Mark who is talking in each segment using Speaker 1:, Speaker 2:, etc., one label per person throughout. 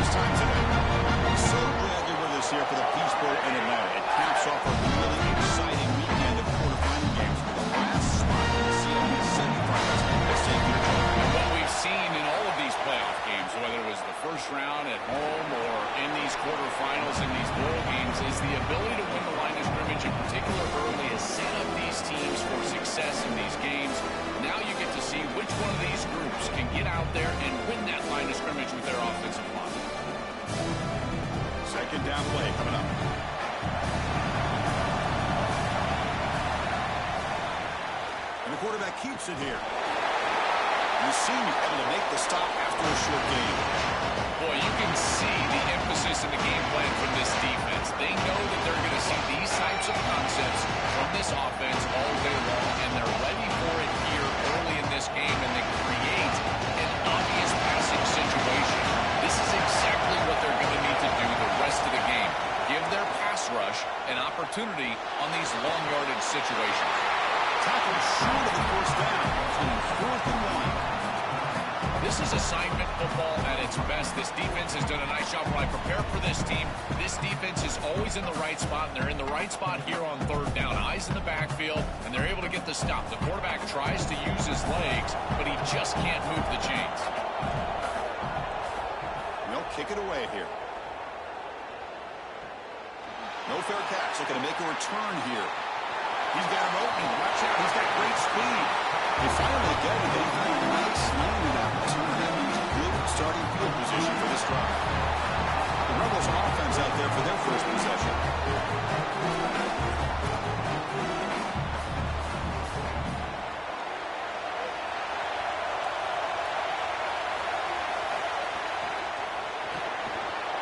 Speaker 1: his time today. So glad you're with us here for the Peach Bowl in Atlanta. It caps off a really exciting weekend of quarterfinal games for the last spot in the CFP semifinals. Let's take your time.
Speaker 2: And what we've seen in all of these playoff games, whether it was the first round at home or in these quarterfinals in these bowl games, is the ability to win the line of scrimmage, in particular early, has set up these teams for success in these games. Now you get to see which one of these groups can get out there and win that line of scrimmage with their offensive line.
Speaker 1: Second down play coming up. And the quarterback keeps it here. You see him able to make the stop after a short gain.
Speaker 2: Boy, you can see the emphasis in the game plan from this defense. They know that they're going to see these types of concepts from this offense all day long, and they're ready for it here early in this game, and they create an obvious passing situation. This is exactly what they're going to need to do the rest of the game. Give their pass rush an opportunity on these long yardage situations.
Speaker 1: Tackled short of the first down, between 4th and 1.
Speaker 2: This is assignment football at its best. This defense has done a nice job when I prepare for this team. This defense is always in the right spot, and they're in the right spot here on third down. Eyes in the backfield, and they're able to get the stop. The quarterback tries to use his legs, but he just can't move the chains.
Speaker 1: They'll kick it away here. No fair catch. Looking to make a return here. He's got him open. Watch out. He's got great speed. They finally get it. They have a nice landing opportunity. Good starting field position for this drive. The Rebels offense out there for their first possession.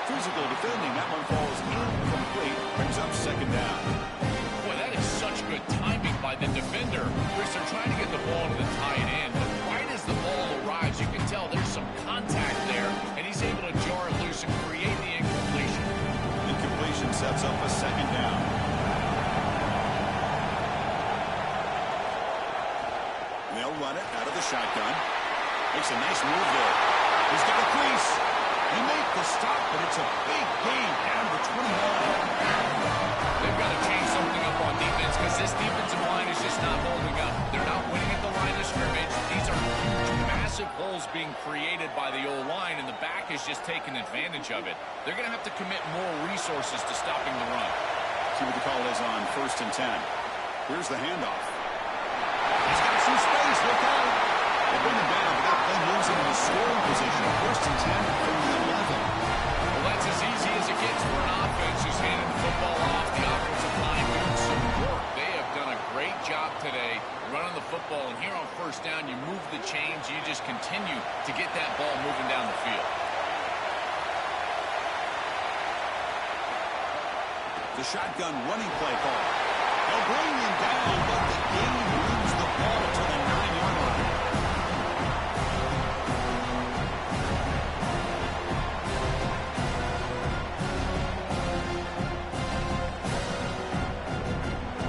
Speaker 1: Physical defending. That one falls incomplete. Brings up second down.
Speaker 2: Boy, that is such good timing by the defender. Chris, they're trying to get the ball to the tight end, but right as the ball arrives, you can tell there's some contact there, and he's able to jar it loose and create the incompletion.
Speaker 1: Incompletion sets up a second down. They'll run it out of the shotgun. Makes a nice move there. He's got a crease. He made the stop, but it's a big gain down to 21.
Speaker 2: They've got to change something up on defense because this defensive line is just not holding up. They're not winning at the line of scrimmage. These are huge, massive holes being created by the O-line, and the back is just taking advantage of it. They're going to have to commit more resources to stopping the run.
Speaker 1: See what the call is on 1st and 10. Here's the handoff. He's got some space. Look out. They bring him down, but that play moves him into scoring position. 1st and 10 from the 11.
Speaker 2: Well, that's as easy as it gets for an offense who's handing the football off. The offensive line doing some work. They have done a great job today running the football. And here on 1st down, you move the chains. You just continue to get that ball moving down the field.
Speaker 1: The shotgun running play call. They'll bring him down, but the game moves the ball to the 9-yard line.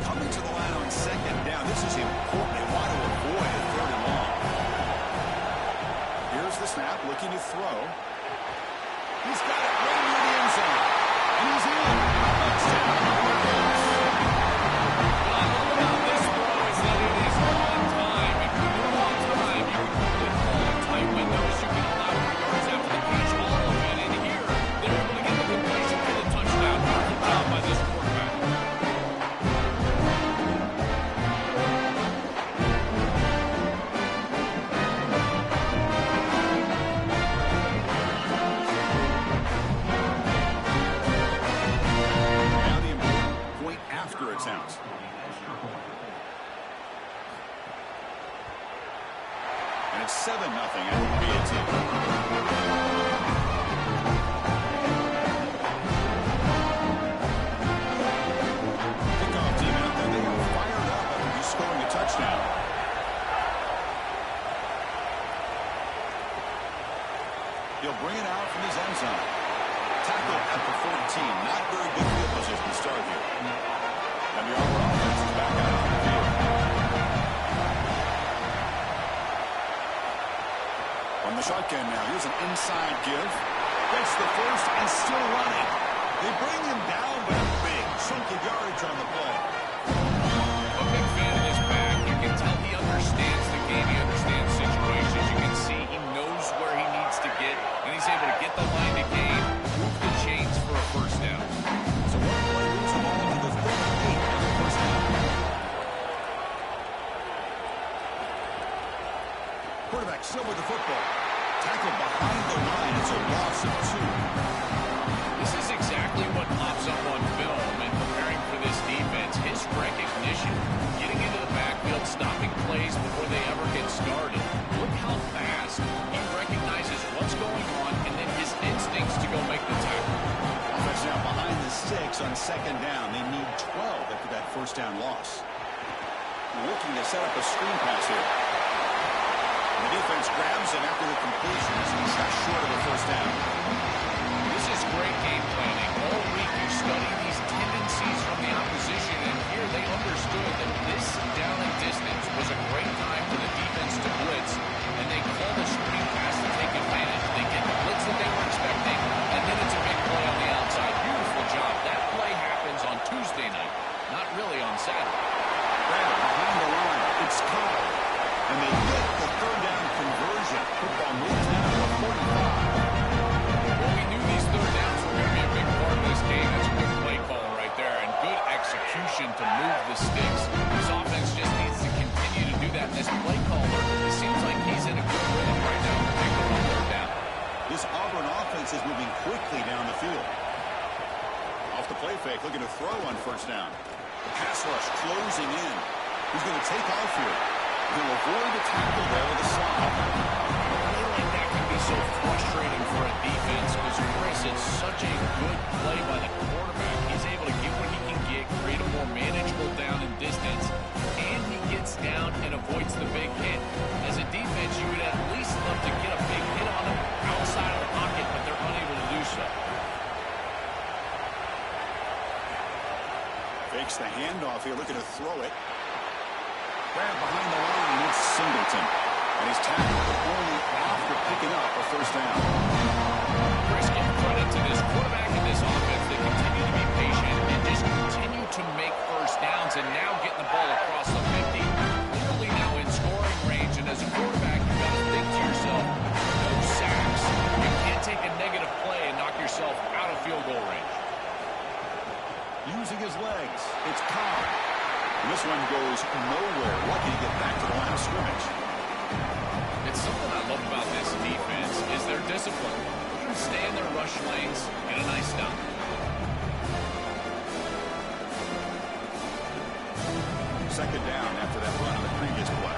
Speaker 1: Coming to the line on 2nd down. This is important. They want to avoid a 3rd and long. Here's the snap, looking to throw. He's got it right near the end zone. And he's in. Touchdown. And it's 7-0 at BT. Kickoff team out there. They are fired up after just scoring a touchdown. He'll bring it out from his end zone. Tackle at the 14. Not very good field position to start here. And the offense is back out on the field. On the shotgun now. Here's an inside give. Gets the first and still running. They bring him down, but a big chunk of yardage on the play.
Speaker 2: I'm a big fan of this back. You can tell he understands the game. He understands situations. You can see he knows where he needs to get, and he's able to get the line to gain, move the chains for a first down.
Speaker 1: So one play moves the ball to the 38 as a first down. Quarterback still with the football. Tackled behind the line. It's a loss of 2.
Speaker 2: This is exactly what pops up on film and preparing for this defense. His recognition, getting into the backfield, stopping plays before they ever get started. Look how fast he recognizes what's going on and then his instincts to go make the tackle.
Speaker 1: Offense now behind the 6 on second down. They need 12 after that first down loss. Looking to set up a screen pass here. The defense grabs him after the completion as he shot short of the first down.
Speaker 2: This is great game planning. All week you study these tendencies from the opposition, and here they understood that this down and distance was a great time for the defense to blitz, and they call the screen pass to take advantage. They get the blitz that they were expecting, and then it's a big play on the outside. Beautiful job. That play happens on Tuesday night, not really on Saturday.
Speaker 1: Brandon behind the line. It's Cobb. And they get the third down conversion. Football moves now to the 45.
Speaker 2: Well, we knew these third downs were going to be a big part of this game. That's a good play call right there, and good execution to move the sticks. This offense just needs to continue to do that. And this play caller, it seems like he's in a good rhythm right now, particularly on third down.
Speaker 1: This Auburn offense is moving quickly down the field. Off the play fake, looking to throw on first down. The pass rush closing in. Who's going to take off here? He'll avoid the tackle there with a slide.
Speaker 2: I feel like that can be so frustrating for a defense because, Chris, it's such a good play by the quarterback. He's able to get what he can get, create a more manageable down and distance, and he gets down and avoids the big hit. As a defense, you would at least love to get a big hit on him outside of the pocket, but they're unable to do so.
Speaker 1: Fakes the handoff here, looking to throw it. Grab behind the line, it's Singleton. And he's tackled, but only after picking up a first down.
Speaker 2: Chris, give credit to this quarterback and this offense. They continue to be patient and just continue to make first downs and now getting the ball across the 50. Literally now in scoring range. And as a quarterback, you've got to think to yourself, no sacks. You can't take a negative play and knock yourself out of field goal range.
Speaker 1: Using his legs, it's Cobb. And this one goes nowhere. Lucky to get back to the line of scrimmage.
Speaker 2: It's something I love about this defense is their discipline. They can stay in their rush lanes, get a nice stop.
Speaker 1: Second down after that run on the previous play.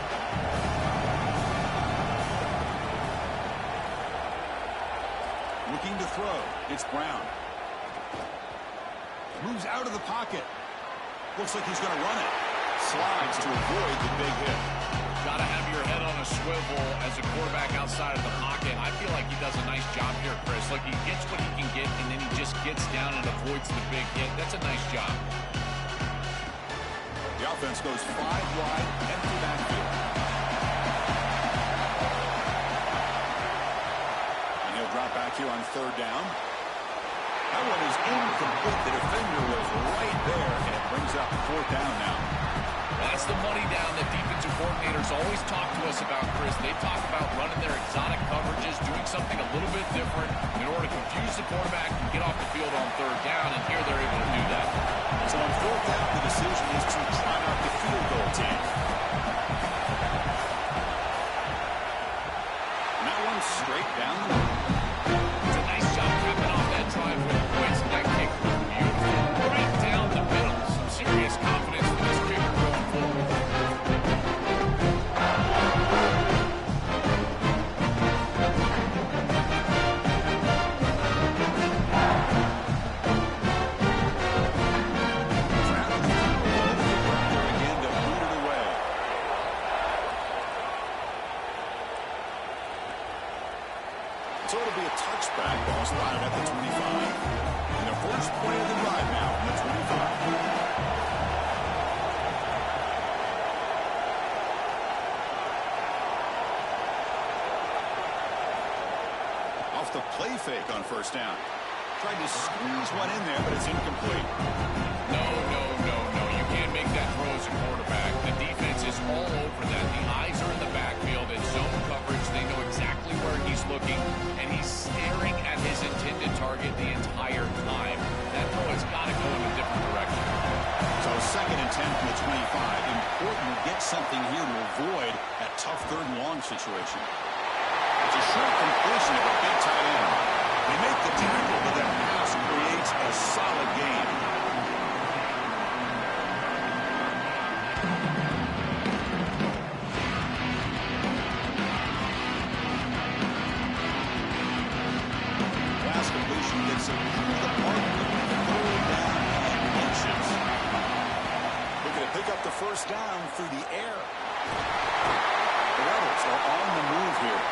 Speaker 1: Looking to throw. It's Brown. Moves out of the pocket. Looks like he's going to run it. Slides to avoid the big hit.
Speaker 2: Got to have your head on a swivel as a quarterback outside of the pocket. I feel like he does a nice job here, Chris. Like he gets what he can get, and then he just gets down and avoids the big hit. That's a nice job.
Speaker 1: The offense goes 5 wide, empty backfield. And he'll drop back here on third down. That one is incomplete. The defender was right there, and it brings up fourth down now.
Speaker 2: That's the money down that defensive coordinators always talk to us about, Chris. They talk about running their exotic coverages, doing something a little bit different in order to confuse the quarterback and get off the field on third down, and here they're able to do that.
Speaker 1: So on fourth down, the decision is to try out the field goal team. And that one straight down the middle.
Speaker 2: It's a nice job capping off that drive with points. That kick was beautiful. Right down the middle. Some serious confidence for this kicker going forward.
Speaker 1: So it'll be a touchback ball spotted at the 25. And the first play of the drive now from the 25. off the play fake on first down. Tried to squeeze one in there, but it's incomplete.
Speaker 2: No. You can't make that throw as a quarterback. The defense is all over that. The eyes are in the backfield. It's zone coverage. They know exactly where he's looking, and he's staring at his intended target the entire time. That throw has got to go in a different direction.
Speaker 1: So 2nd and 10 from the 25. Important to get something here to avoid that tough 3rd and long situation. It's a short completion of a big tight end. They make the tackle, but that pass creates a solid gain. Last completion gets him through the mark with 3rd down and inches. Looking to pick up the first down through the air. The Rebels are on the move here.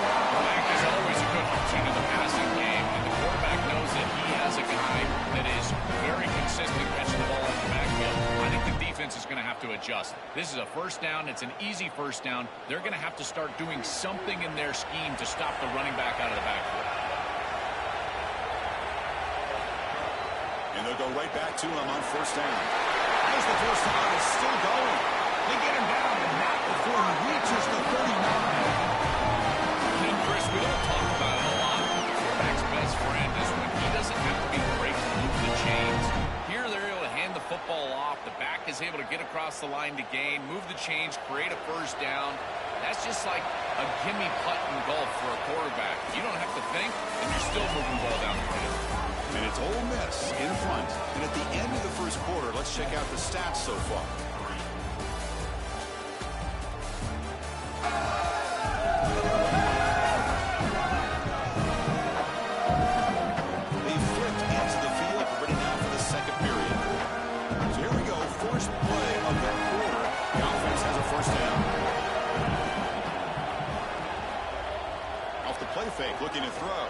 Speaker 2: Flank is always a good option in the passing game, and the quarterback knows that he has a guy that is very consistent catching the ball in the backfield. I think the defense is going to have to adjust. This is a first down. It's an easy first down. They're going to have to start doing something in their scheme to stop the running back out of the backfield.
Speaker 1: And they'll go right back to him on first down. As the first down is still going. They get him down, and not before he reaches the 39.
Speaker 2: Chris, we don't talk about it a lot. The quarterback's best friend is when he doesn't have to be great to move the chains. Here they're able to hand the football off. The back is able to get across the line to gain, move the chains, create a first down. That's just like a gimme putt in golf for a quarterback. You don't have to think, and you're still moving the ball down the field.
Speaker 1: And it's Ole Miss in front. And at the end of the first quarter, let's check out the stats so far. Fake, looking to throw.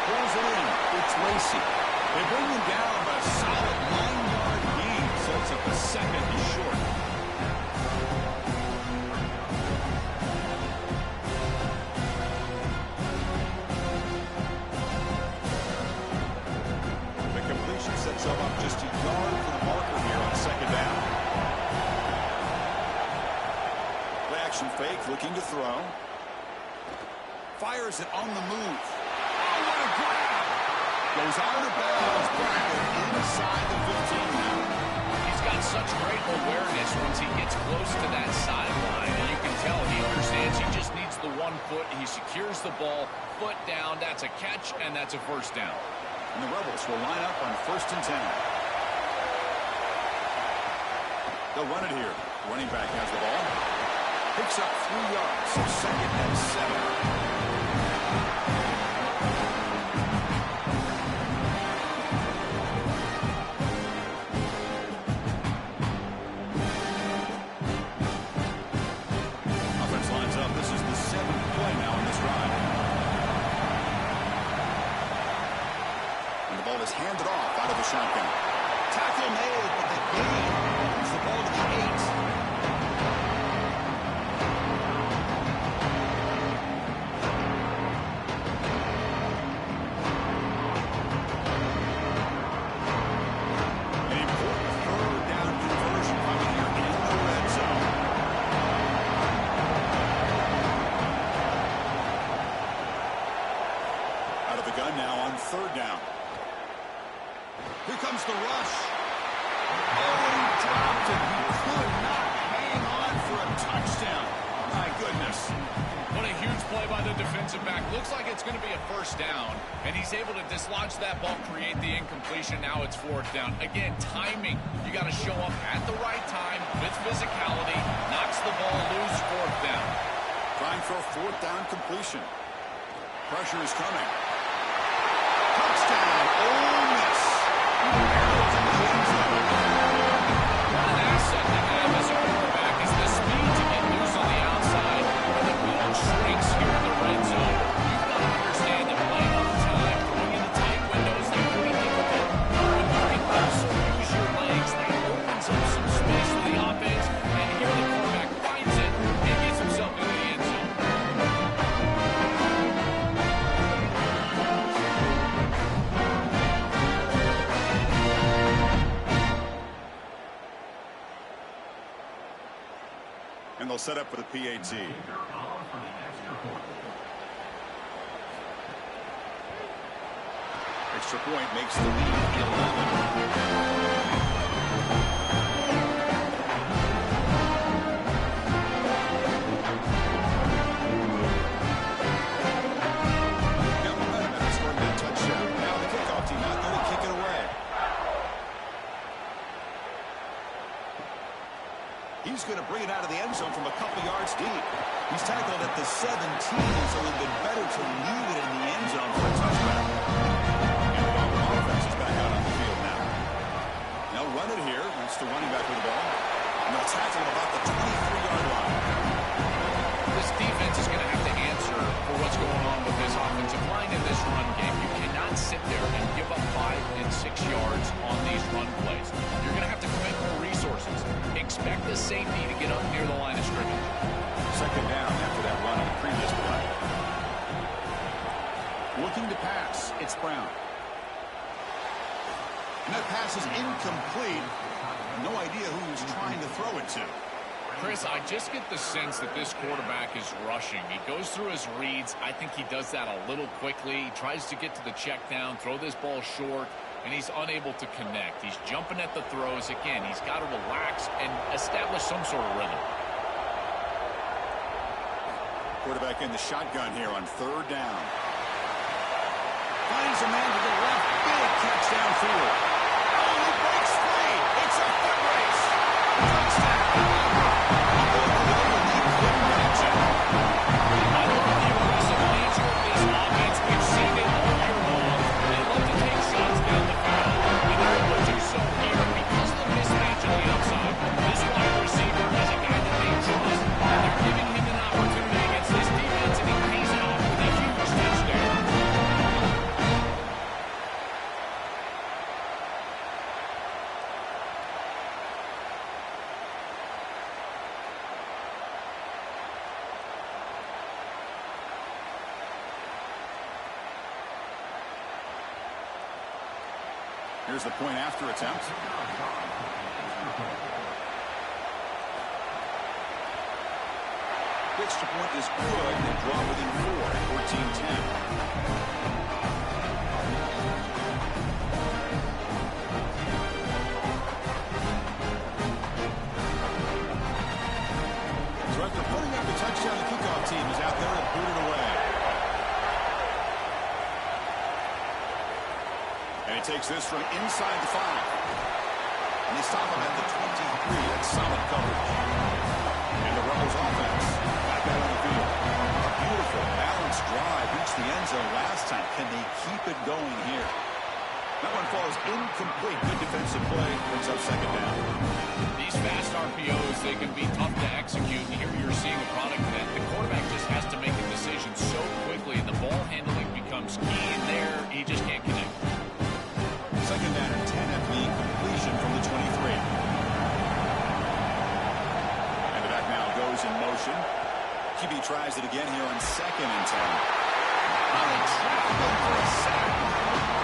Speaker 1: Pulls it in. It's Lacey. They bring him down by a solid 9-yard gain. Sets up the second and short. The completion sets them up just a yard from the marker here on 2nd down. Play action fake, looking to throw. Fires it on the move. Oh, what a grab! Goes out of bounds, Brackett inside the 15 now.
Speaker 2: He's got such great awareness once he gets close to that sideline, and you can tell he understands he just needs the 1 foot. He secures the ball, foot down. That's a catch, and that's a first down.
Speaker 1: And the Rebels will line up on 1st and 10. They'll run it here. Running back has the ball. Picks up 3 yards, so 2nd and 7. Handed off out of the shotgun. Tackle made, but the gain moves the ball to the 8. An important 3rd down conversion coming here in the red zone. Out of the gun now on 3rd down. Here comes the rush. Oh, he dropped it. He could not hang on for a touchdown. My goodness.
Speaker 2: What a huge play by the defensive back. Looks like it's going to be a first down, and he's able to dislodge that ball, create the incompletion. Now it's 4th down. Again, timing. You got to show up at the right time with physicality. Knocks the ball loose, 4th down.
Speaker 1: Trying for a 4th down completion. Pressure is coming. Touchdown, Ole Miss.
Speaker 2: What an asset to have as a quarterback is the speed to get loose on the outside and the field shrinks here in the red zone. You've got to understand that playing all the time, throwing in the tight windows, they're pretty difficult. When you get loose, use your legs. That opens up some space for the offense, and here the quarterback finds it and gets himself into the end zone.
Speaker 1: And they'll set up for the PAT. Extra point makes the lead 11. He's going to bring it out of the end zone from a couple yards deep. He's tackled at the 17, so it would have been better to leave it in the end zone for a touchback. And the offense is back out on the field now. They'll run it here. That's the running back with the ball. And they'll tackle him about the 23-yard line.
Speaker 2: This defense is going to have to answer for what's going on with this offensive line in this run game. You cannot sit there and give up 5 and 6 yards on these run plays. You're going to have to commit more resources. Expect the safety to get up near the line of scrimmage.
Speaker 1: Second down after that run on the previous play. Looking to pass. It's Brown. And that pass is incomplete. No idea who he's trying to throw it to.
Speaker 2: Chris, I just get the sense that this quarterback is rushing. He goes through his reads. I think he does that a little quickly. He tries to get to the check down, throw this ball short, and he's unable to connect. He's jumping at the throws. Again, he's got to relax and establish some sort of rhythm.
Speaker 1: Quarterback in the shotgun here on third down. Finds a man to the left. Big catch downfield. Oh, he breaks free. It's a foot race. Touchdown.
Speaker 2: I love the aggressive nature of this offense. We've seen it all year long. They love to take shots down the field, and they're able to do so here because of the mismatch on the outside. This wide receiver is a guy that they trust, and they're giving him an opportunity against this defense, and he pays it off with a huge touchdown.
Speaker 1: Here's the point after attempt. Extra point is good. They draw within 4 at 14-10. So after putting up the touchdown, the kickoff team is out there and boot it away. And he takes this from inside the 5. And they stop him at the 23. That's solid coverage. And the Rebels offense back out on the field. A beautiful, balanced drive. Reached the end zone last time. Can they keep it going here? That one falls incomplete. Good defensive play. Brings up second down.
Speaker 2: These fast RPOs, they can be tough to execute. And here you're seeing a product that the quarterback just has to make a decision so quickly. And the ball handling becomes key in there. He just can't connect.
Speaker 1: Second down and 10 at the completion from the 23. And the back now goes in motion. QB tries it again here on second and 10.
Speaker 2: Oh, they trapped him for a sack.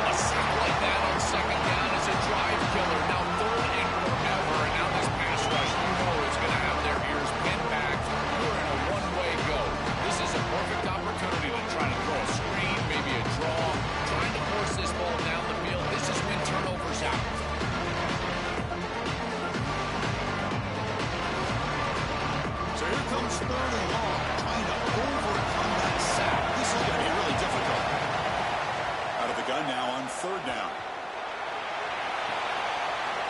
Speaker 2: A sack like that on second down is a drive killer. Now third and forever, and now this pass rush, you know it's going to have their ears pinned back. You're in a one-way go. This is a perfect opportunity to try to throw a screen, maybe a draw, trying to force this ball down the field. This is when turnovers happen.
Speaker 1: So here comes third and long, trying to overcome that sack. This is going to be really difficult. Out of the gun now on third down.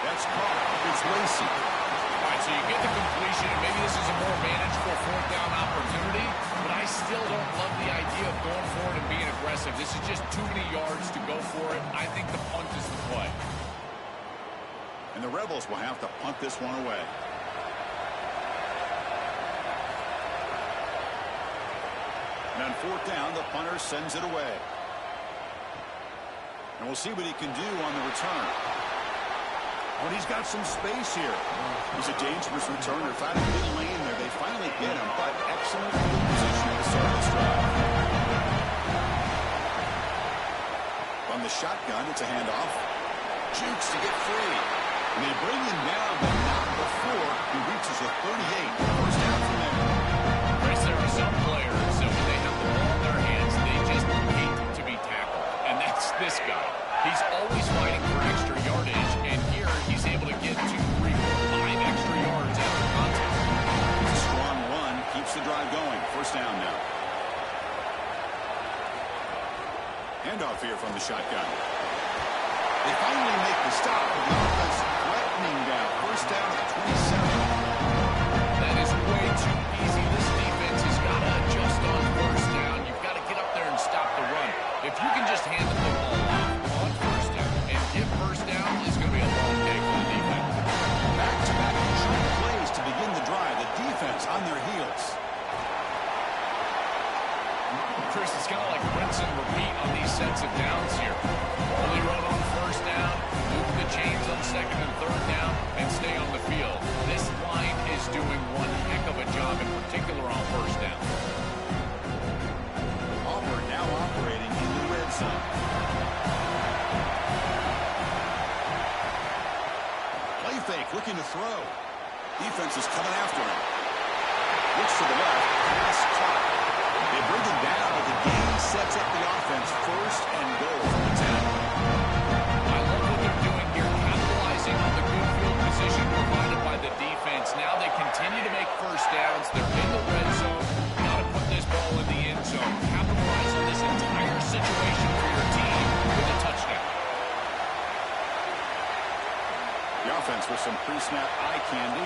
Speaker 1: That's caught. It's Lacey.
Speaker 2: All right, so you get the completion, and maybe this is a more manageable fourth down opportunity, but I still don't love the idea of going for it and being aggressive. This is just too many yards to go for it. I think the punt is the play.
Speaker 1: And the Rebels will have to punt this one away. And on fourth down, the punter sends it away. And we'll see what he can do on the return. But he's got some space here. He's a dangerous returner. Found a good lane there. They finally get him, but excellent field position to start this drive. From the shotgun, it's a handoff. Jukes to get free. And they bring him down, but not before he reaches the 38. First down from there. from the shotgun. They finally make the stop, but the offense threatening down. First down at the 27.
Speaker 2: That is way too easy. This defense has got to adjust on first down. You've got to get up there and stop the run. If you can just hand the football off on first down and get first down, it's going to be a long day for the defense.
Speaker 1: Back-to-back short plays to begin the drive. The defense on their heels.
Speaker 2: Chris, it's kind of like rinse and repeat on these sets of downs here. Only run on first down, move the chains on second and third down, and stay on the field. This line is doing one heck of a job, in particular on first down.
Speaker 1: Auburn now operating in the red zone. Play fake, looking to throw. Defense is coming after him. Looks to the left, pass caught. They bring him down, but the game sets up the offense first and goal from the 10.
Speaker 2: I love what they're doing here, capitalizing on the good field position provided by the defense. Now they continue to make first downs. They're in the red zone. Got to put this ball in the end zone. Capitalize on this entire situation for your team with a touchdown.
Speaker 1: The offense with some pre-snap eye candy.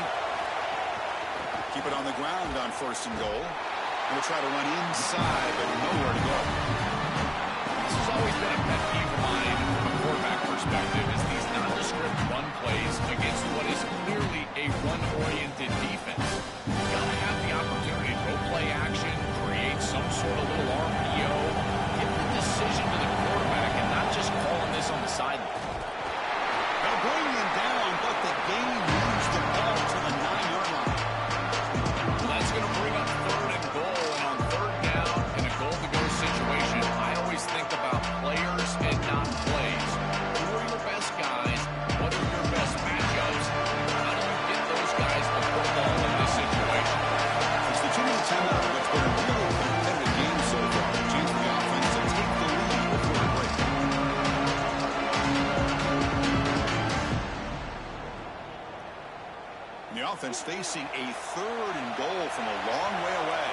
Speaker 1: Keep it on the ground on first and goal. We'll try to run inside, but nowhere to go.
Speaker 2: This has always been a pet peeve of mine from a quarterback perspective, is these nondescript run plays against what is clearly a run-oriented defense. You got to have the opportunity to go play action, create some sort of little RPO, give the decision to the quarterback and not just calling this on the sideline.
Speaker 1: They'll bring him down, but the game moves the ball to the 9-yard line.
Speaker 2: That's going to bring up third and goal, and on third down in a goal-to-go situation, I always think about players and not plays. Who are your best guys? What are your best matchups? How do you get those guys the football in this situation?
Speaker 1: It's the 2-minute timeout. It's been a really competitive game so far. A chance for the offense to take the lead before the break. And the offense facing a third and goal from a long way away.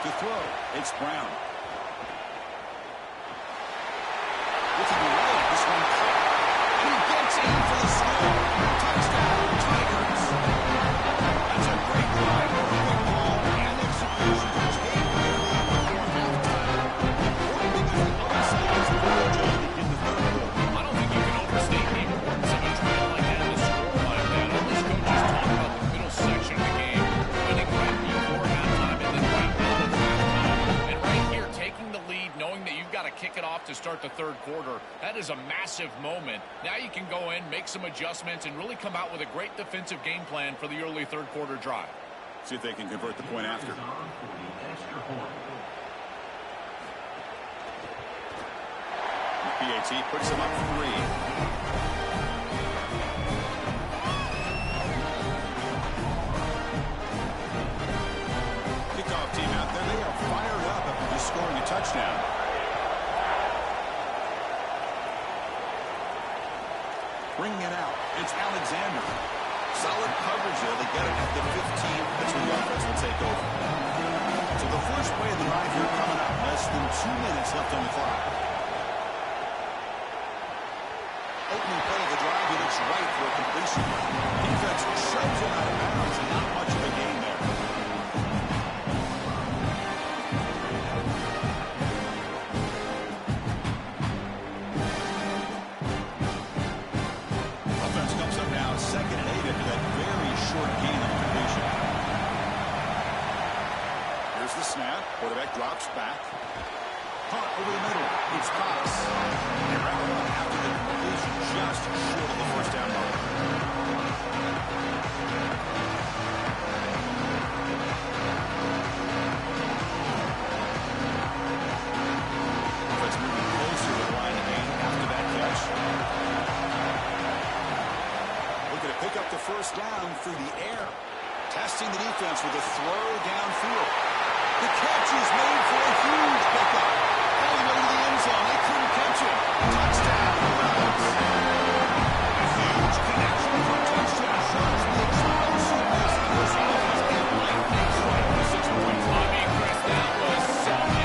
Speaker 1: To throw, it's Brown. Looking away, this one caught. And he gets in for the score. Touchdown, Tigers. That's a great drive. Quick ball and execution to take the lead before halftime. Important because the other side is the in the third quarter.
Speaker 2: I don't think you can overstate the importance of a drive like that and a score like that. All these coaches talk about the middle section of the game, winning right before halftime and then right out of halftime. And right here, taking the lead, knowing that you've got to kick it off to start the third quarter, that is a massive moment. Now you can go in, make some adjustments, and really come out with a great defensive game plan for the early third quarter drive.
Speaker 1: See if they can convert the point after. PAT puts him up 3. Kickoff team out there. They are fired up after just scoring a touchdown. Bringing it out. It's Alexander. Solid coverage there. They get it at the 15. That's where the offense will take over. So the first play of the drive here coming up. Less than 2 minutes left on the clock. Opening play of the drive, he looks right for a completion. Defense shoves him out of bounds, and not much of a gain there. Offense comes up now, 2nd and 8 after that very short gain on completion. Here's the snap. Quarterback drops back. Caught over the middle. It's Cox. They wrap it up after the completion, just short of the first down mark. Offense moving closer to the line of game after that catch. Looking to pick up the first down through the air. Testing the defense with a throw downfield. The catch is made for a huge pickup. All the way to the end zone. They couldn't catch him. Touchdown, Browns. A huge connection for a touchdown. Shows the explosiveness of this offense. And light makes right for 6 points.
Speaker 2: I mean, Chris, that was so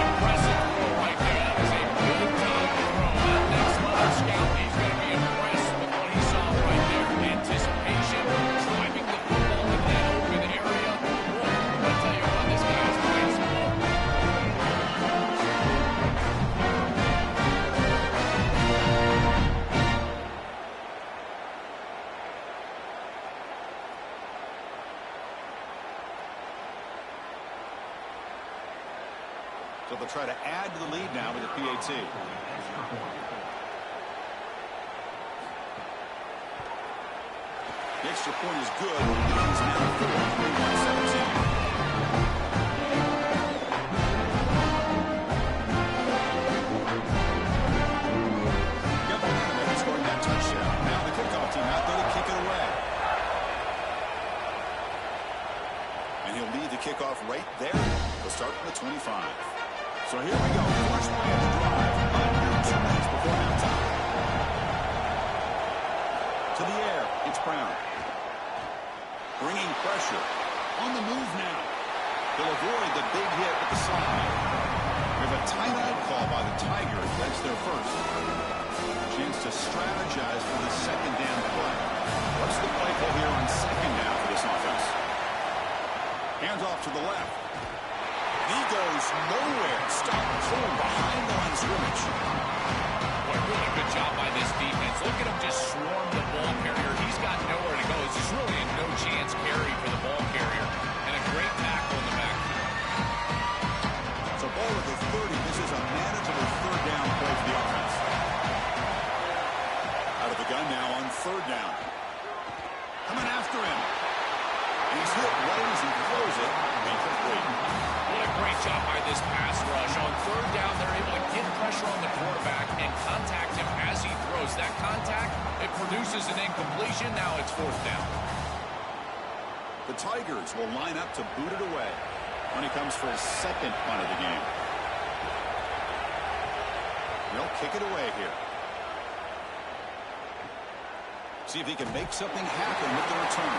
Speaker 1: So they'll try to add to the lead now with a PAT. The extra point is good. It is now 4-17. Kickoff right there. We'll start from the 25. So here we go. First play of the drive. Under 2 minutes before halftime. To the air. It's Brown. Bringing pressure. On the move now. They'll avoid the big hit with the slide. We have a timeout call by the Tigers. That's their first. Chance to strategize for the second down play. What's the play call here on second down for this offense? Hands off to the left. He goes nowhere. Stop pulled behind the line of scrimmage.
Speaker 2: Boy, really good job by this defense. Look at him just swarm the ball carrier. He's got nowhere to go. It's just really a no-chance carry for the ball carrier. And a great tackle in the backfield.
Speaker 1: So ball at the 30. This is a manageable third down play for the offense. Out of the gun now on third down. Coming after him. He's hit right as he throws it. Incomplete.
Speaker 2: What a great job by this pass rush. On third down, they're able to get pressure on the quarterback and contact him as he throws. That contact, it produces an incompletion. Now it's fourth down.
Speaker 1: The Tigers will line up to boot it away when he comes for his second punt of the game. They'll kick it away here. See if he can make something happen with the return.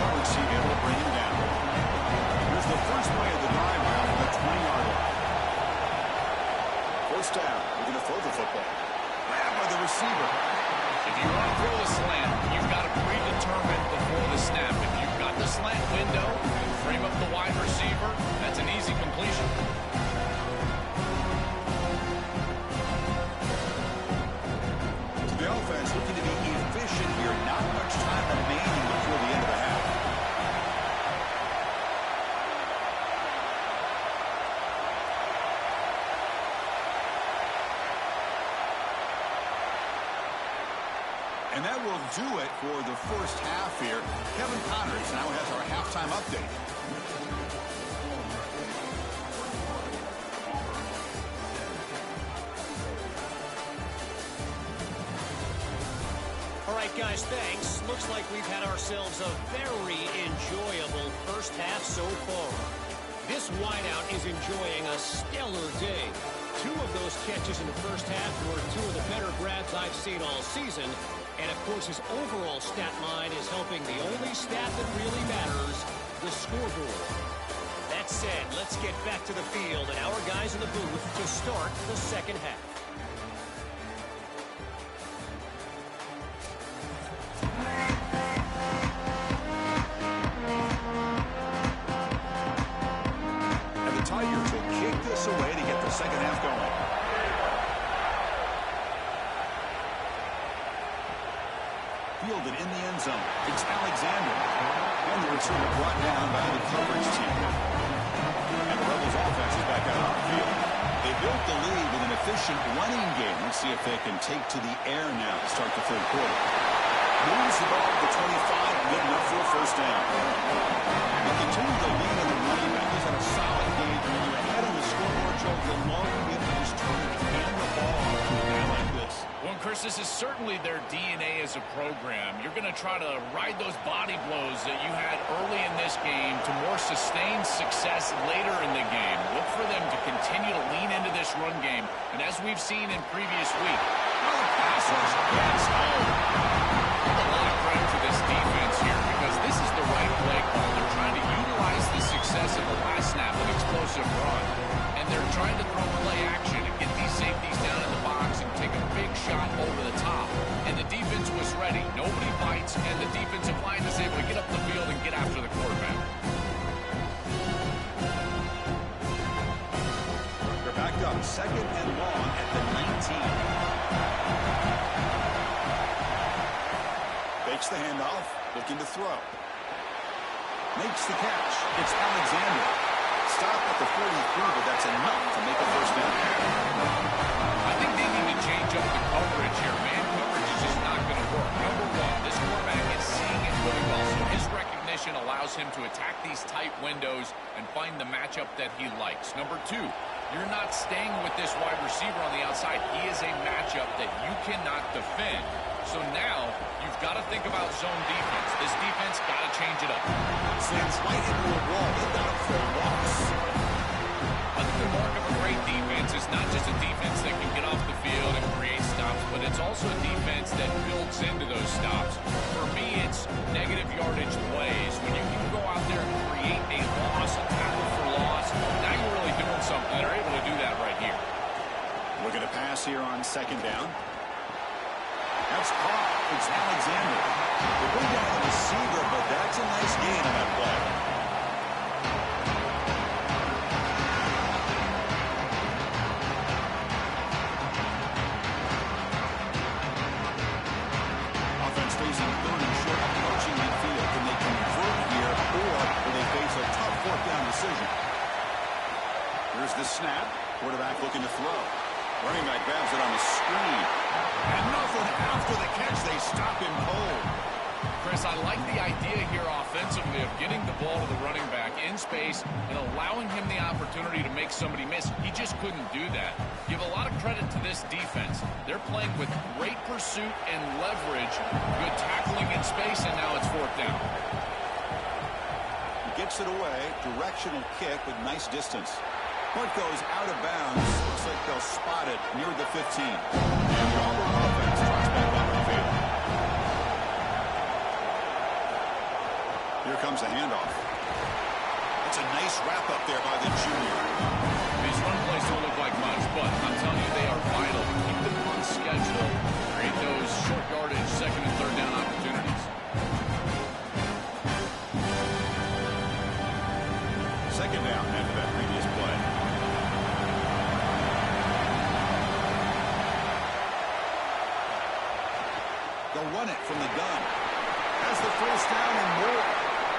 Speaker 1: Let's see, able to bring him down. Here's the first play of the drive now from the 20-yard line. First down. We're going to throw the football. Grabbed by the receiver.
Speaker 2: If you want to throw a slant, you've got to predetermine before the snap. If you've got the slant window, you frame up the wide receiver, that's an easy completion.
Speaker 1: To the offense, looking to be efficient here. Not much time remaining before the end of the half. And that will do it for the first half here. Kevin Connors now has our halftime update.
Speaker 3: All right, guys, thanks. Looks like we've had ourselves a very enjoyable first half so far. This wideout is enjoying a stellar day. 2 of those catches in the first half were 2 of the better grabs I've seen all season. And, of course, his overall stat line is helping the only stat that really matters, the scoreboard. That said, let's get back to the field and our guys in the booth to start the second half.
Speaker 1: And the Tigers will kick this away to get the second half going. Fielded in the end zone. It's Alexander. And the return brought down by the coverage team. And the Rebels offense is back out on the field. They built the lead with an efficient running game. Let's see if they can take to the air now to start the third quarter. Moves the ball to the 25, good enough for a first down. They continue to lead in the running back. He's had a solid game. When you're ahead on the scoreboard, Joe, you love to get to this tournament and the ball to a guy like this.
Speaker 2: Well, Chris, this is certainly their DNA as a program. You're going to try to ride those body blows that you had early in this game to more sustained success later in the game. Look for them to continue to lean into this run game. And as we've seen in previous week, the pass rush gets home. A lot of credit to this defense here because this is the right play call. They're trying to utilize the success of the last snap, an explosive run. And they're trying to throw play action and get these safeties down in the box and take a big shot over the top. And the defense was ready. Nobody bites, and the defensive line is able to get up the field and get after the quarterback.
Speaker 1: They're backed up. Second and long at the 19. Fakes the handoff, looking to throw. Makes the catch. It's Alexander. stop at the 43, but that's enough to make a first down.
Speaker 2: I think they need to change up the coverage here. Man coverage is just not going to work. Number one, this quarterback is seeing it really well, so his recognition allows him to attack these tight windows and find the matchup that he likes. Number two, you're not staying with this wide receiver on the outside. He is a matchup that you cannot defend. So now you've got to think about zone defense. This defense got to change it up.
Speaker 1: Slams right into a wall. They got him for a loss.
Speaker 2: I think the mark of a great defense is not just a defense that can get off the field and create stops, but it's also a defense that builds into those stops. For me, it's negative yardage plays. When you can go out there and create a loss, a tackle for loss, now you're really doing something. They're able to do that right here.
Speaker 1: Looking to pass here on second down. That's caught. It's Alexander. They bring down the receiver, but that's a nice gain on that play. Offense facing third and short, approaching midfield. Can they convert here, or will they face a tough fourth down decision? Here's the snap. Quarterback looking to throw. Running back grabs it on the screen. And nothing after the catch. They stop him cold.
Speaker 2: Chris, I like the idea here offensively of getting the ball to the running back in space and allowing him the opportunity to make somebody miss. He just couldn't do that. Give a lot of credit to this defense. They're playing with great pursuit and leverage, good tackling in space, and now it's fourth down.
Speaker 1: He gets it away. Directional kick with nice distance. Punt goes out of bounds. Looks like they'll spot it near the 15. And the Auburn offense tries back on the field. Here comes a handoff. That's a nice wrap up there by the junior.
Speaker 2: These run plays don't look like much, but I'm telling you they are vital to keep them on schedule, create those short yardage second and third down opportunities.
Speaker 1: Second down after that previous play. They'll run it from the gun. Has the first down and more.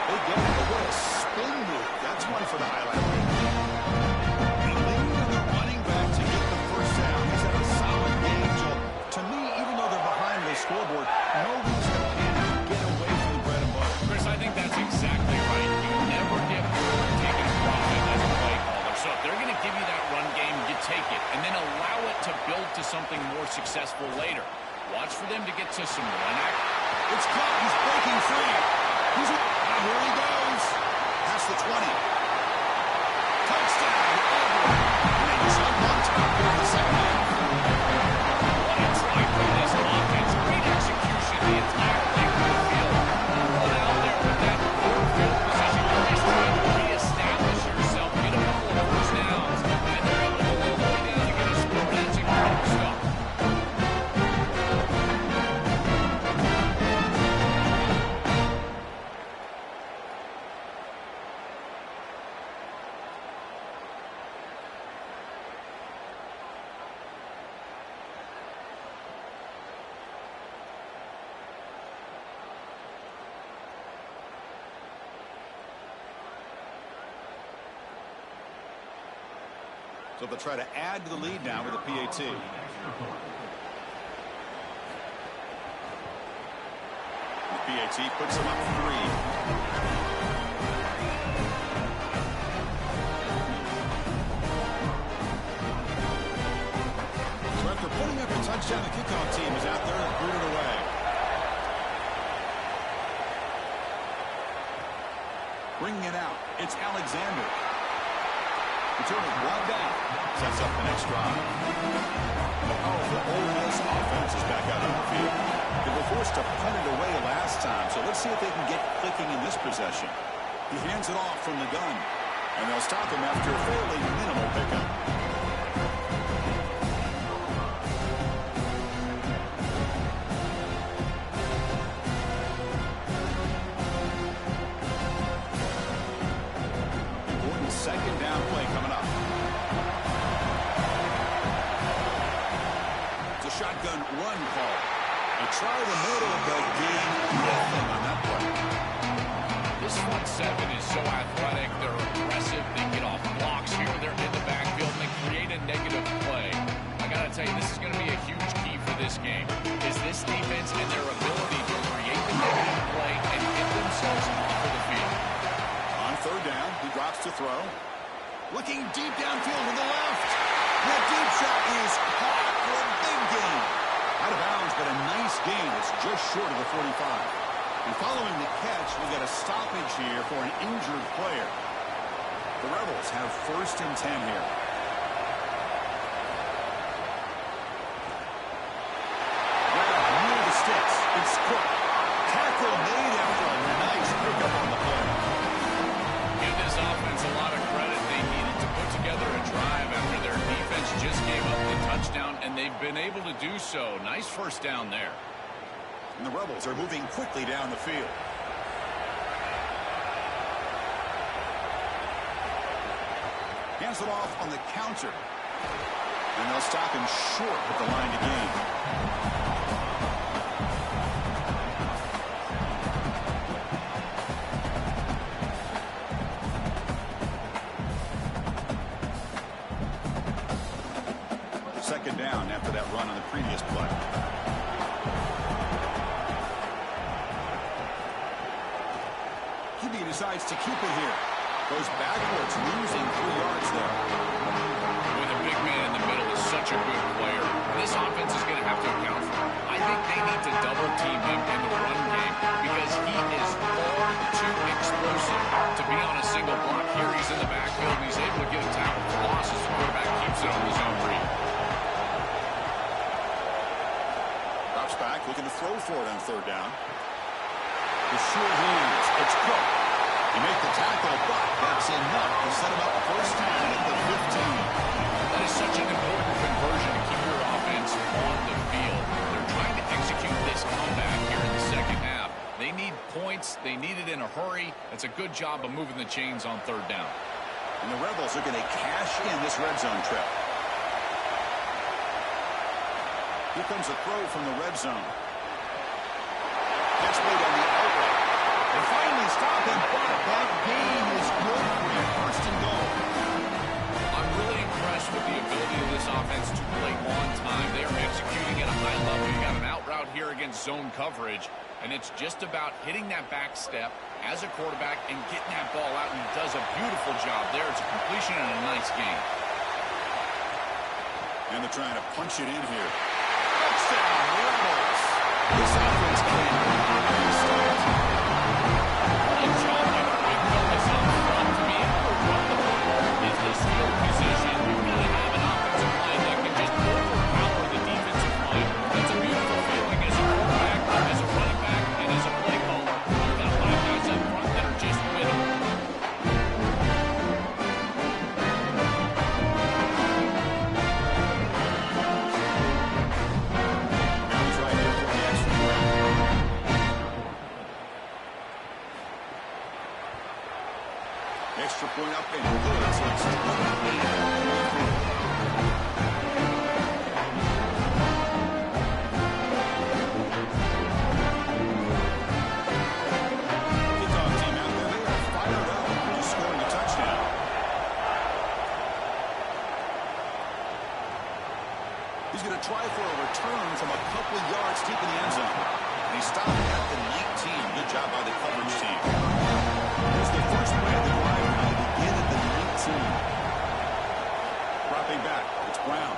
Speaker 1: They get it, but what a spin move. That's one for the highlight. They lean to the running back to get the first down. He's had a solid game, Joe. To me, even though they're behind the scoreboard, no reason to panic. Get away from the bread and butter.
Speaker 2: Chris, I think that's exactly right. You never get bored taking a profit as a play caller. So if they're going to give you that run game, you take it, and then allow it to build to something more successful later. Watch for them to get to some run act.
Speaker 1: It's caught. He's breaking free. And here he goes. Past the 20. Touchdown, Auburn. And they jump on top here in the second half.
Speaker 2: What a try from this offense. Great execution the entire length of the field. Run out there with that forward field position. You're just trying to reestablish yourself, get a couple of first downs, and they're able to go all the way down to get a score. That's incredible stuff.
Speaker 1: So they'll try to add to the lead now with a PAT. The PAT puts them up 3. So after putting up a touchdown, the kickoff team is out there and booted away. Bringing it out, it's Alexander. Return it one down. Sets up the next drive. The powerful Ole Miss offense is back out on the field. They were forced to punt it away last time, so let's see if they can get clicking in this possession. He hands it off from the gun, and they'll stop him after a fairly minimal pickup. Second down play coming up. It's a shotgun run call. They try the middle, but gain nothing on that play.
Speaker 2: This front seven is so athletic. They're aggressive. They get off this game is this defense and their ability to create the negative play and get themselves off of the field.
Speaker 1: On third down, he drops to throw. Looking deep downfield to the left. That deep shot is caught for a big gain. Out of bounds, but a nice gain. It's just short of the 45. And following the catch, we got a stoppage here for an injured player. The Rebels have 1st and 10 here. Near the sticks, it's Cook. Tackle made after a nice pickup on the play.
Speaker 2: Give this offense a lot of credit. They needed to put together a drive after their defense just gave up the touchdown, and they've been able to do so. Nice first down there.
Speaker 1: And the Rebels are moving quickly down the field. Hands it off on the counter. And they'll stop him short at the line to gain. Second down after that run on the previous play. QB decides to keep it here. Goes backwards, losing 3 yards there.
Speaker 2: With a big man in the middle is such a good player. This offense is going to have to account for him. I think they need to double team him in the run game because he is far too explosive to be on a single block. Here he's in the backfield and he's able to get a tackle for losses. The quarterback keeps it on his own read.
Speaker 1: Drops back, looking to throw for it on third down. The short hands, it's Cook. He made the tackle, but that's enough to set him up first down at the 15.
Speaker 2: That is such an important conversion to keep your offense on the field. They're trying to execute this comeback here in the second half. They need points. They need it in a hurry. That's a good job of moving the chains on third down.
Speaker 1: And the Rebels are going to cash in this red zone trip. Here comes a throw from the red zone. Catch made on the outlet. They finally stop him, but that gain is good for a first and goal.
Speaker 2: I'm really impressed with the ability of this offense to play on time. They are executing at a high level. You got an out route here against zone coverage, and it's just about hitting that back step as a quarterback and getting that ball out, and he does a beautiful job there. It's a completion and a nice game.
Speaker 1: And they're trying to punch it in here. Touchdown, Rebels. This offense can't start.
Speaker 2: Good job by the big focus on front to be able to run the ball in this field position. You've got to have an offensive line that can just overpower the defensive line. That's a beautiful feeling as a quarterback, as a running back, and as a play caller. You've got 5 guys up front that are just winning.
Speaker 1: Extra point up and good. So it's 28. Kickoff team out there. They are fired up after scoring a touchdown. He's going to try for a return from a couple of yards deep in the end zone. And he stopped at the 19. Good job by the coverage team. Here's the first play of the drive. Now they begin at the 19. Dropping back, it's Brown.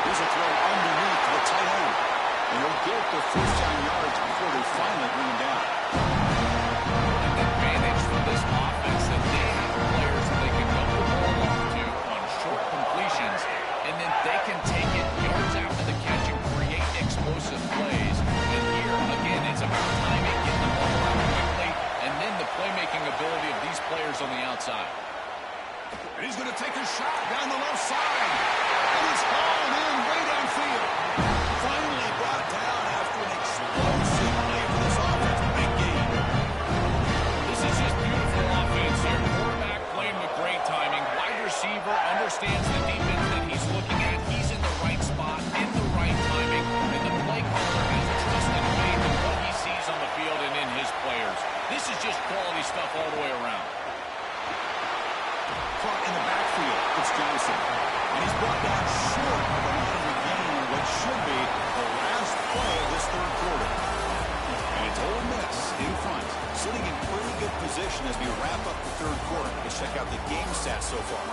Speaker 1: Here's a throw underneath to the tight end. And he'll get the first down yards before they finally bring him down.
Speaker 2: The advantage for this offense that they have players that they can dump the ball off to on short completions, and then they can take it yards after the catch and create explosive plays. And here, again, it's about timing, getting the ball out quickly, and then the playmaking ability of these players on the outside.
Speaker 1: And he's going to take a shot down the left side. And it's hauled in way downfield. Finally brought down after an explosive play for this offense. Big game.
Speaker 2: This is just beautiful offense here. Quarterback playing with great timing. Wide receiver understands the defense that he's looking at. He's in the right spot, in the right timing, and the play caller has trust and faith in what he sees on the field and in his players. This is just quality stuff all the way around.
Speaker 1: Caught in the backfield. It's Johnson. And he's quarter. And it's Ole Miss in front, sitting in pretty good position as we wrap up the third quarter. Let's check out the game stats so far.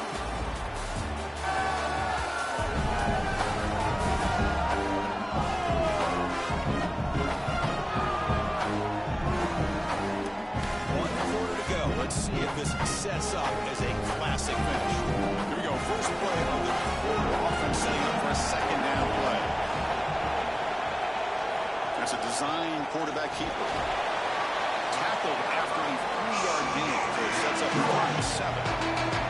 Speaker 1: Let's see if this sets up as a classic finish. Here we go. First play of the quarter. Offense setting up for a second down play. That's a design quarterback keeper. Tackled after a 3-yard gain. So it sets up 37.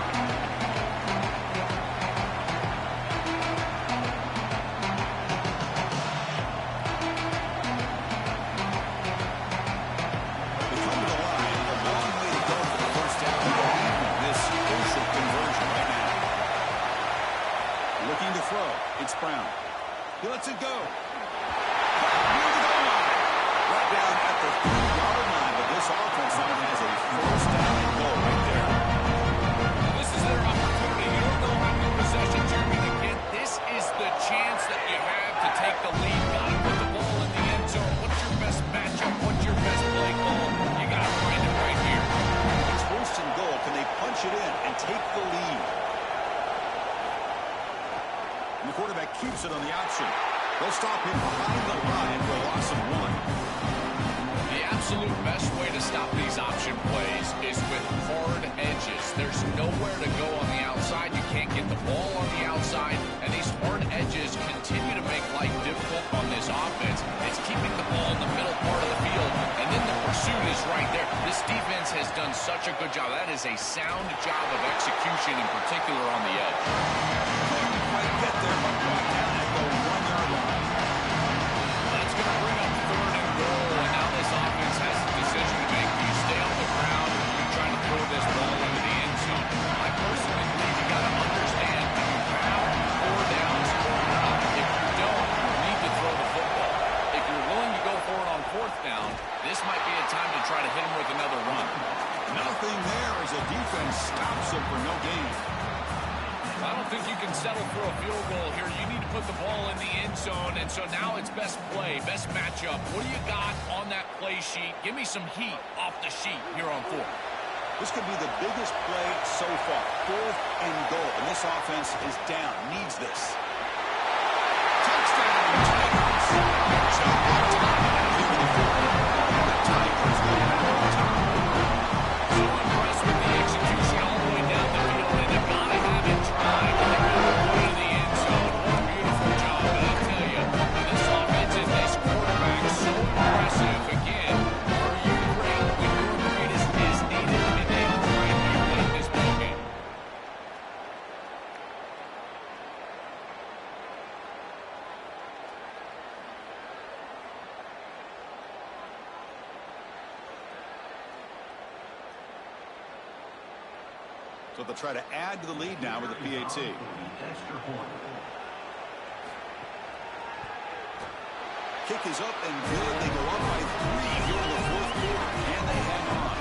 Speaker 1: It's Brown. He lets it go. Near the goal line. Right down at the 3-yard line, but this offense now has a first down and goal right there.
Speaker 2: This is their opportunity. You don't know how many possessions you're going to get. This is the chance that you have to take the lead. Got to put the ball in the end zone. What's your best matchup? What's your best play call? You got to find it right here.
Speaker 1: It's first and goal. Can they punch it in and take the lead? The quarterback keeps it on the option. They'll stop him behind the line for a loss of 1.
Speaker 2: The absolute best way to stop these option plays is with hard edges. There's nowhere to go on the outside. You can't get the ball on the outside, and these hard edges continue to make life difficult on this offense. It's keeping the ball in the middle part of the field, and then the pursuit is right there. This defense has done such a good job. That is a sound job of execution, in particular on the edge.
Speaker 1: Get there, but brought down at the 1-yard line.
Speaker 2: That's going to bring up third and goal, and now this offense has a decision to make. Do you stay on the ground, or do you try to throw this ball into the end zone? I personally believe you got to understand, do you have 4 downs or not? If you don't, you need to throw the football. If you're willing to go for it on 4th down, this might be a time to try to hit him with another run.
Speaker 1: Nothing there as a defense stops him for no gain.
Speaker 2: I don't think you can settle for a field goal here. You need to put the ball in the end zone, and so now it's best play, best matchup. What do you got on that play sheet? Give me some heat off the sheet here on 4th.
Speaker 1: This could be the biggest play so far. 4th and goal, and this offense is down, needs this. Touchdown, Tigers! Jump on time, give me the football. The Tigers go back on top.
Speaker 2: So impressed with the execution all the way down the field, and they've got to have it tried. They're going to go to the end zone. What a beautiful job, but I tell you, this offense is this quarterback so impressive. Again, are you great when your greatest is needed? And they are right here late in this ballgame.
Speaker 1: So they'll try to add to the lead now with the PAT. Kick is up and good. They go up by 3 here in the 4th quarter, and they hang on.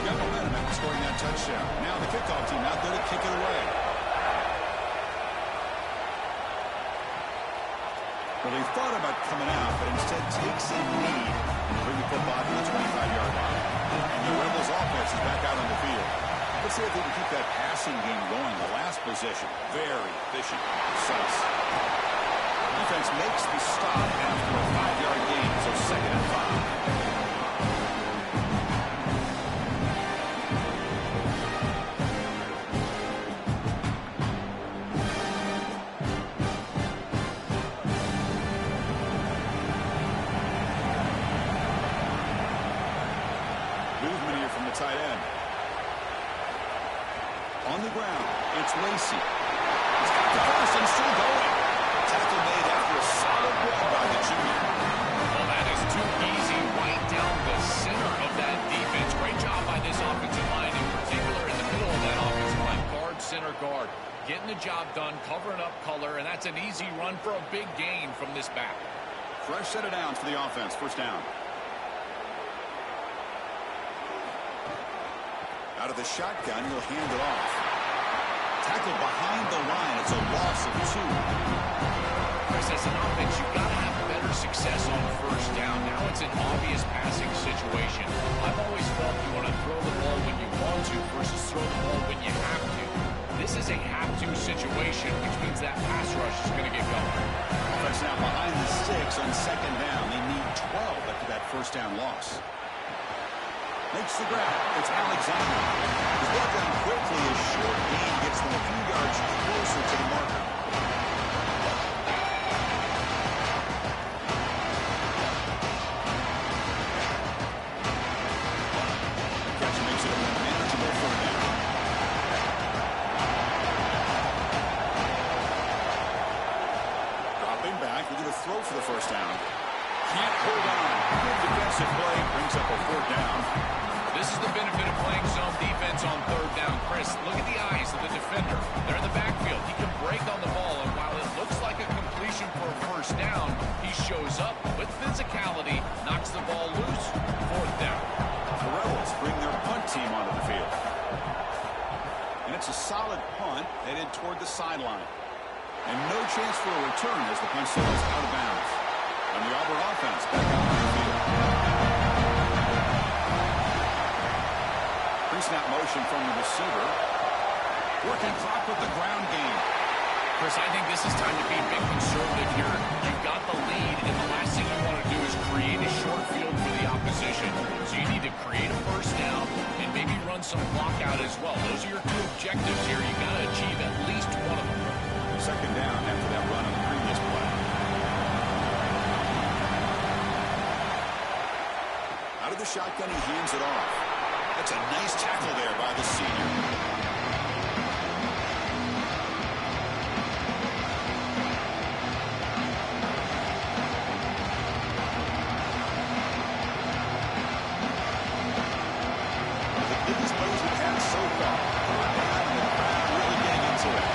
Speaker 1: Got momentum after scoring that touchdown. Now the kickoff team out there to kick it away. Well, they thought about coming out, but instead takes a knee and bring the football to the 25-yard line. And the Rebels offense is back out on the field. Let's see if they can keep that passing game going. The last possession, very efficient, precise. Defense makes the stop after a 5-yard gain, so 2nd and 5. Tight end. On the ground, it's Lacey. He's got the first and still going. Tackle made after a solid run by the junior.
Speaker 2: Well, that is too easy right down the center of that defense. Great job by this offensive line, in particular in the middle of that offensive line. Guard, center guard. Getting the job done, covering up color, and that's an easy run for a big gain from this back.
Speaker 1: Fresh set of downs for the offense. First down. Out of the shotgun, he'll hand it off. Tackled by it's a loss of 2.
Speaker 2: Chris, as an offense, you've got to have better success on first down. Now it's an obvious passing situation. I've always felt you want to throw the ball when you want to versus throw the ball when you have to. This is a have-to situation, which means that pass rush is going to get going.
Speaker 1: Offense now behind the sticks on second down. They need 12 after that first down loss. Makes the grab. It's Alexander. He's brought down quickly. A short gain gets them a few yards closer to the marker. Catch makes it a more manageable 4th down. Dropping back. We're going to throw for the first down. Can't hold on. Good defensive play. Brings up a 4th down.
Speaker 2: This is the benefit of playing zone defense on 3rd down. Chris, look at the eyes of the defender. They're in the backfield. He can break on the ball, and while it looks like a completion for a first down, he shows up with physicality, knocks the ball loose, 4th down.
Speaker 1: The Rebels bring their punt team onto the field. And it's a solid punt headed toward the sideline. And no chance for a return as the punt sails out of bounds. And the Auburn offense back out on the field. Pre-snap motion from the receiver. Working clock with the ground game.
Speaker 2: Chris, I think this is time to be a bit conservative here. You've got the lead, and the last thing you want to do is create a short field for the opposition. So you need to create a first down and maybe run some clock out as well. Those are your 2 objectives here. You've got to achieve at least one of them.
Speaker 1: Second down after that run on the previous play. Out of the shotgun, he hands it off. That's a nice tackle there by the senior. The biggest plays we've had so far. Third down, and the crowd really getting into it.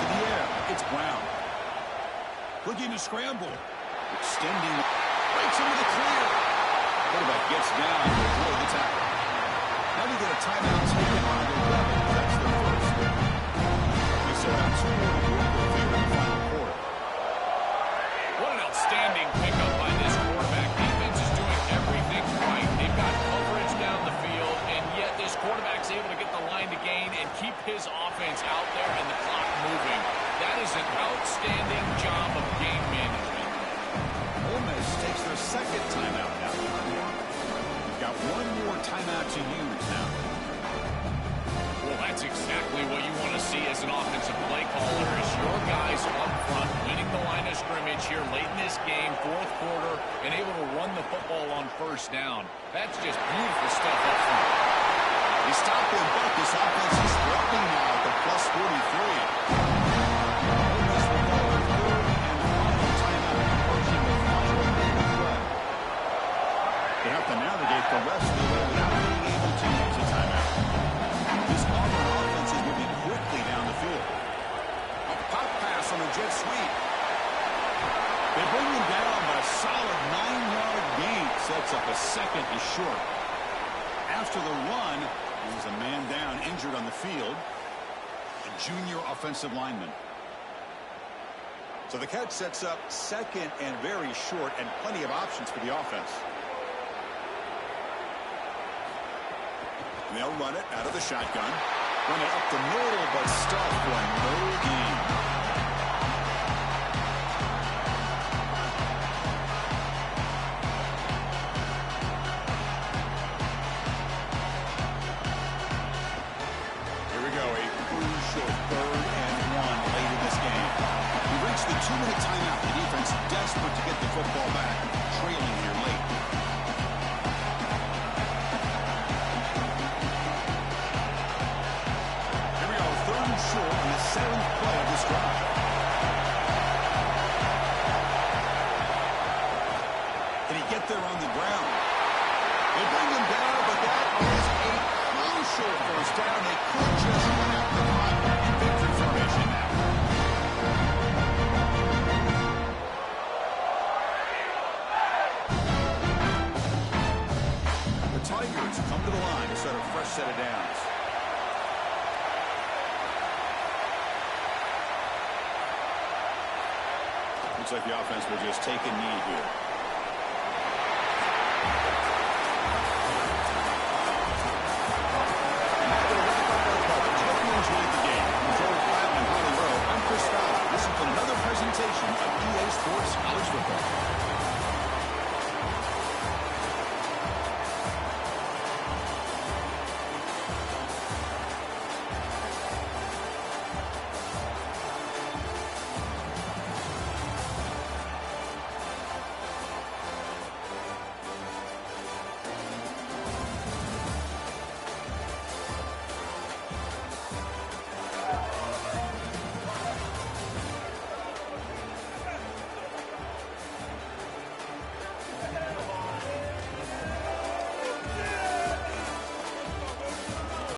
Speaker 1: To the air, it's Brown. Looking to scramble. Extending. Breaks into the clear. Quarterback gets down to avoid the tackle. Now we get a timeout taken on the Rebels. That's their first. We still have 2 more to work with here in the final quarter.
Speaker 2: What an outstanding pickup by this quarterback. Defense is doing everything right. They've got coverage down the field, and yet this quarterback's able to get the line to gain and keep his offense out there and the clock moving. That is an outstanding job of game management.
Speaker 1: Ole Miss takes their second timeout now. We've got 1 more timeout to use now.
Speaker 2: Well, that's exactly what you want to see as an offensive play caller is your guys up front winning the line of scrimmage here late in this game, 4th quarter, and able to run the football on first down. That's just beautiful stuff up front.
Speaker 1: He stopped him, but this offense is threatening now at the plus 43. Ole Miss will call their 3rd and final timeout, approaching the final minute of play. They have to navigate the rest of the way without being able to use a timeout. This Auburn offense is moving quickly down the field. A pop pass on a jet sweep. They bring him down by a solid 9-yard gain. Sets up a 2nd and short. After the run, there was a man down, injured on the field. A junior offensive lineman. So the catch sets up 2nd and very short, and plenty of options for the offense. And they'll run it out of the shotgun. Run it up the middle, but stuffed for no gain. Here we go, a crucial 3rd and 1 late in this game. We reached the 2-minute timeout. The defense desperate to get the football back, trailing here late. Here we go, 3rd and short on the 7th play of this drive. Can he get there on the ground? They bring him down, but that is a crucial first down. They could just run out the clock in victory formation now. The Tigers come to the line to set a fresh set of downs. Looks like the offense will just take a knee here.